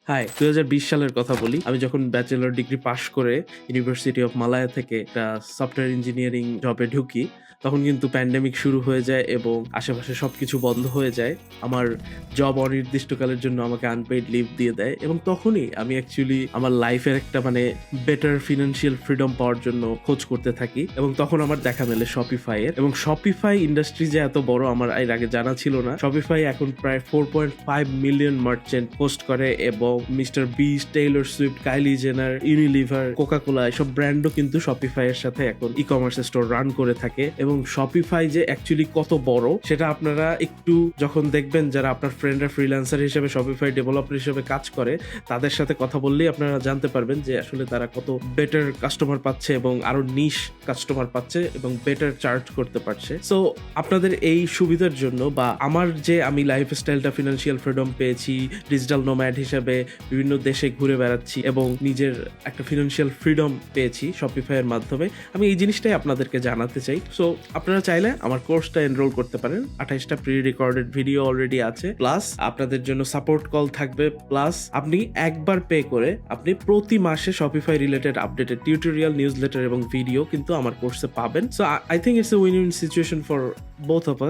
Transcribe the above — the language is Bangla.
হাই, 2020 সালের কথা বলি। আমি যখন ব্যাচেলর ডিগ্রি পাশ করে ইউনিভার্সিটি অফ মালায়া থেকে একটা সফটওয়্যার ইঞ্জিনিয়ারিং জবে ঢুকি, তখন কিন্তু প্যান্ডেমিক শুরু হয়ে যায় এবং আশেপাশে সবকিছু বন্ধ হয়ে যায়। আমার জব অনির্দিষ্টকালের জন্য আমাকে আনপেইড লিভ দিয়ে দেয় এবং তখনই আমি অ্যাকচুয়ালি আমার লাইফের একটা বেটার ফিন্যান্সিয়াল ফ্রিডম পাওয়ার জন্য খোঁজ করতে থাকি এবং তখন আমার দেখা মেলে শপিফাই এর। এবং শপিফাই ইন্ডাস্ট্রি যে এত বড় আমার এর আগে জানা ছিল না। শপিফাই এখন প্রায় 4.5 মিলিয়ন মার্চেন্ট হোস্ট করে এবং Mister Beast, Taylor Swift, Kylie Jenner, Unilever, Coca Cola এসব ব্র্যান্ডও কিন্তু শপিফাই এর সাথে এখন ই-কমার্স স্টোর রান করে থাকে। এবং শপিফাই যে অ্যাকচুয়ালি কত বড় সেটা আপনারা একটু যখন দেখবেন, যারা আপনার ফ্রেন্ডরা ফ্রিল্যান্সার হিসেবে শপিফাই ডেভেলপার হিসেবে কাজ করে, তাদের সাথে কথা বললেই আপনারা জানতে পারবেন যে আসলে তারা কত বেটার কাস্টমার পাচ্ছে এবং আরো নিশ কাস্টমার পাচ্ছে এবং বেটার চার্জ করতে পারছে। সো আপনাদের এই সুবিধার জন্য বা আমি লাইফস্টাইলটা ফিনান্সিয়াল ফ্রিডম পেয়েছি, ডিজিটাল নোম্যাড হিসেবে বিভিন্ন দেশে ঘুরে বেড়াচ্ছি এবং নিজের একটা ফিনান্সিয়াল ফ্রিডম পেয়েছি শপিফাই এর মাধ্যমে, আমি এই জিনিসটাই আপনাদেরকে জানাতে চাই। সো আপনারা চাইলে আমার কোর্সটা এনরোল করতে পারেন। 28টা প্রি রেকর্ডেড ভিডিও অলরেডি আছে, প্লাস আপনাদের জন্য সাপোর্ট কল থাকবে, প্লাস আপনি একবার পে করে আপনি প্রতি মাসে Shopify related updated tutorial, news letter এবং ভিডিও কিন্তু আমার কোর্সে পাবেন। So I think it's a win win situation for both of us.